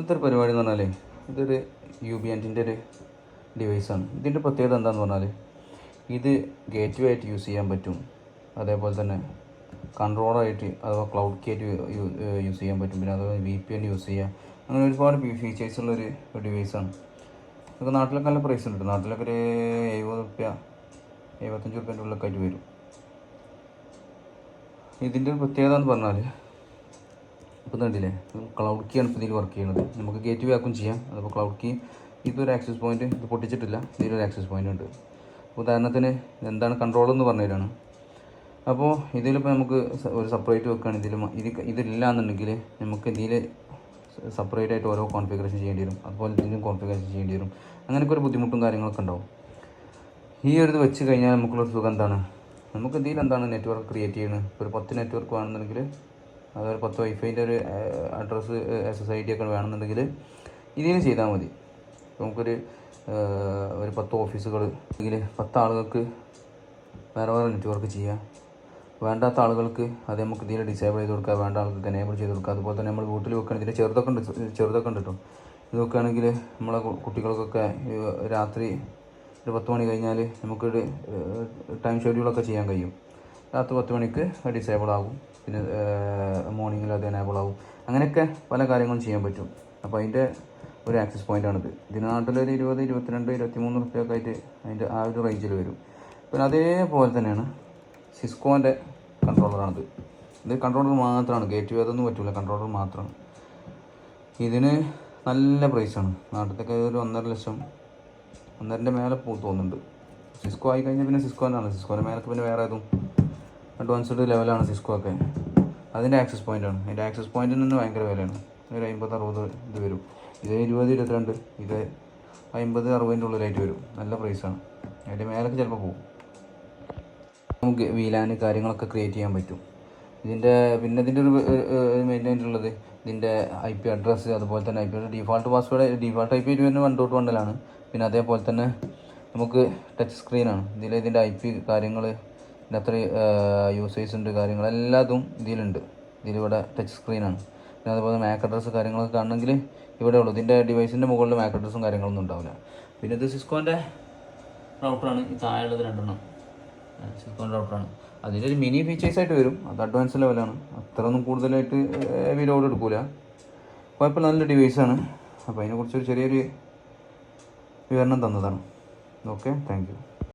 ആദ്യത്തെ ഒരു പരിപാടി എന്ന് പറഞ്ഞാൽ ഇതൊരു UBNTൻ്റെ ഒരു ഡിവൈസാണ്. ഇതിൻ്റെ പ്രത്യേകത എന്താണെന്ന് പറഞ്ഞാൽ ഇത് ഗേറ്റ് വേ ആയിട്ട് യൂസ് ചെയ്യാൻ പറ്റും, അതേപോലെ തന്നെ കൺട്രോളറായിട്ട് അഥവാ ക്ലൗഡ് കീ ആയിട്ട് യൂസ് ചെയ്യാൻ പറ്റും, പിന്നെ അതുപോലെ VPN യൂസ് ചെയ്യുക. അങ്ങനെ ഒരുപാട് ഫീച്ചേഴ്സുള്ളൊരു ഡിവൈസാണ്. ഇതൊക്കെ നാട്ടിലൊക്കെ നല്ല പ്രൈസ് ഉണ്ട്. നാട്ടിലൊക്കെ ഒരു 70 റുപ്യ 75 റുപ്യേൻ്റെ ഉള്ളിലൊക്കെ ആയിട്ട് വരും. ഇതിൻ്റെ ഒരു പ്രത്യേകത എന്ന് പറഞ്ഞാൽ ഇപ്പോൾ കണ്ടില്ലേ, ക്ലൗഡ് കീ ആണ് ഇപ്പോൾ ഇതിൽ വർക്ക് ചെയ്യുന്നത്. നമുക്ക് ഗേറ്റ് വേ ആക്കും ചെയ്യാം. അതിപ്പോൾ ക്ലൗഡ് കീ ഇതൊരു ആക്സസ് പോയിൻറ്റ്, ഇത് പൊട്ടിച്ചിട്ടില്ല, ഇതിലൊരു ആക്സസ് പോയിൻ്റ് ഉണ്ട്. ഉദാഹരണത്തിന് എന്താണ് കൺട്രോൾ എന്ന് പറഞ്ഞുതരാണ്. അപ്പോൾ ഇതിലിപ്പോൾ നമുക്ക് ഒരു സെപ്പറേറ്റ് വെക്കുകയാണ്. ഇതില്ല എന്നുണ്ടെങ്കിൽ നമുക്ക് ഇതിൽ സെപ്പറേറ്റ് ആയിട്ട് ഓരോ കോൺഫിഗറേഷൻ ചെയ്യേണ്ടി വരും, അതുപോലെ ഇതിലും കോൺഫിഗറേഷൻ ചെയ്യേണ്ടി വരും. അങ്ങനെയൊക്കെ ഒരു ബുദ്ധിമുട്ടും കാര്യങ്ങളൊക്കെ ഉണ്ടാവും. ഈ ഒരു ഇത് വെച്ച് കഴിഞ്ഞാൽ നമുക്കുള്ളൊരു സുഖം എന്താണ്, നമുക്ക് ഇതിൽ എന്താണ് നെറ്റ്വർക്ക് ക്രിയേറ്റ് ചെയ്യുന്നത്. ഒരു 10 നെറ്റ്വർക്ക് വേണമെന്നുണ്ടെങ്കിൽ, അതൊരു 10 വൈഫൈൻ്റെ ഒരു അഡ്രസ്സ് SSID ഒക്കെ വേണമെന്നുണ്ടെങ്കിൽ ഇതിൽ ചെയ്താൽ മതി. നമുക്കൊരു 10 ഓഫീസുകൾ അല്ലെങ്കിൽ 10 ആളുകൾക്ക് വേറെ നെറ്റ്വർക്ക് ചെയ്യാം. വേണ്ടാത്ത ആളുകൾക്ക് അത് നമുക്ക് ഇതിൽ ഡിസേബിൾ ചെയ്ത് കൊടുക്കുക, വേണ്ട ആൾക്ക് എനേബിൾ ചെയ്ത് കൊടുക്കുക. അതുപോലെ തന്നെ നമ്മൾ വീട്ടിൽ വെക്കുകയാണെങ്കിൽ ഇതിൽ ചെറുതൊക്കെ ഉണ്ട് കേട്ടോ. ഇത് വെക്കുകയാണെങ്കിൽ നമ്മളെ കുട്ടികൾക്കൊക്കെ രാത്രി ഒരു 10 മണി കഴിഞ്ഞാൽ നമുക്കൊരു ടൈം ഷെഡ്യൂളൊക്കെ ചെയ്യാൻ കഴിയും. രാത്രി 10 മണിക്ക് ഡിസേബിൾ ആകും, പിന്നെ മോർണിംഗിൽ അത് എനേബിൾ ആകും. അങ്ങനെയൊക്കെ പല കാര്യങ്ങളും ചെയ്യാൻ പറ്റും. അപ്പോൾ അതിൻ്റെ ഒരു ആക്സസ് പോയിൻ്റാണിത്. ഇതിന് നാട്ടിലൊരു 20, 22, 23 റുപ്യൊക്കെ ആയിട്ട് അതിൻ്റെ ആ ഒരു റേഞ്ചിൽ വരും. പിന്നെ അതേപോലെ തന്നെയാണ് സിസ്കോൻ്റെ കൺട്രോളറാണിത്. ഇത് കൺട്രോളർ മാത്രമാണ്, ഗേറ്റ് വേ അതൊന്നും പറ്റില്ല, കൺട്രോളർ മാത്രമാണ്. ഇതിന് നല്ല പ്രൈസാണ്. നാട്ടിലൊക്കെ ഒരു 1.5 ലക്ഷം, 1.5ൻ്റെ മേലെ തോന്നുന്നുണ്ട്. സിസ്കോ ആയി കഴിഞ്ഞാൽ പിന്നെ സിസ്കോനാണ്. സിസ്കോൻ്റെ മേലൊക്കെ പിന്നെ വേറെ ഏതും അഡ്വാൻസ്ഡ് ലെവലാണ് സിസ്കോ ഒക്കെ. അതിൻ്റെ ആക്സസ് പോയിൻ്റാണ്. അതിൻ്റെ ആക്സസ് പോയിൻറ്റിന് തന്നെ ഭയങ്കര വിലയാണ്. ഒരു 50-60 ഇത് വരും. ഇത് 20, 22, ഇത് 50, 60ൻ്റെ ഉള്ളിലായിട്ട് വരും. നല്ല പ്രൈസാണ്. അതിൻ്റെ മേലൊക്കെ ചിലപ്പോൾ പോകും. നമുക്ക് VLAN കാര്യങ്ങളൊക്കെ ക്രിയേറ്റ് ചെയ്യാൻ പറ്റും. പിന്നെ ഇതിൻ്റെ ഒരു മെയിനായിട്ടുള്ളത് ഇതിൻ്റെ IP അഡ്രസ്സ്, അതുപോലെ തന്നെ IP default password, default IP വരുന്നത് 1.1-ലാണ്. പിന്നെ അതേപോലെ തന്നെ നമുക്ക് ടച്ച് സ്ക്രീനാണ്. ഇതിൻ്റെ IP കാര്യങ്ങൾ, ഇതിൻ്റെ അത്ര യൂസേഴ്സ് ഉണ്ട്, കാര്യങ്ങളെല്ലാതും ഇതിലുണ്ട്. ഇതിലിവിടെ ടച്ച് സ്ക്രീനാണ്. പിന്നെ അതുപോലെ MAC അഡ്രസ്സ് കാര്യങ്ങളൊക്കെ കാണണമെങ്കിൽ ഇവിടെ ഉള്ളൂ. ഇതിൻ്റെ ഡിവൈസിൻ്റെ മുകളിൽ MAC അഡ്രസ്സും കാര്യങ്ങളൊന്നും ഉണ്ടാവില്ല. പിന്നെ ഇത് സിസ്കോൻ്റെ റൗട്ടറാണ്. ഈ താഴെയുള്ളത് 2 സിസ്കോൻ്റെ റൗട്ടറാണ്. അതിലൊരു മിനി ഫീച്ചേഴ്സായിട്ട് വരും. അത് അഡ്വാൻസ് ലെവലാണ്. അത്രയൊന്നും കൂടുതലായിട്ട് ഹെവി ലോഡ് എടുക്കില്ല. കുഴപ്പമില്ല, നല്ല ഡിവൈസാണ്. അപ്പോൾ അതിനെക്കുറിച്ചൊരു ചെറിയൊരു വിവരണം തന്നതാണ്. Okay, thank you.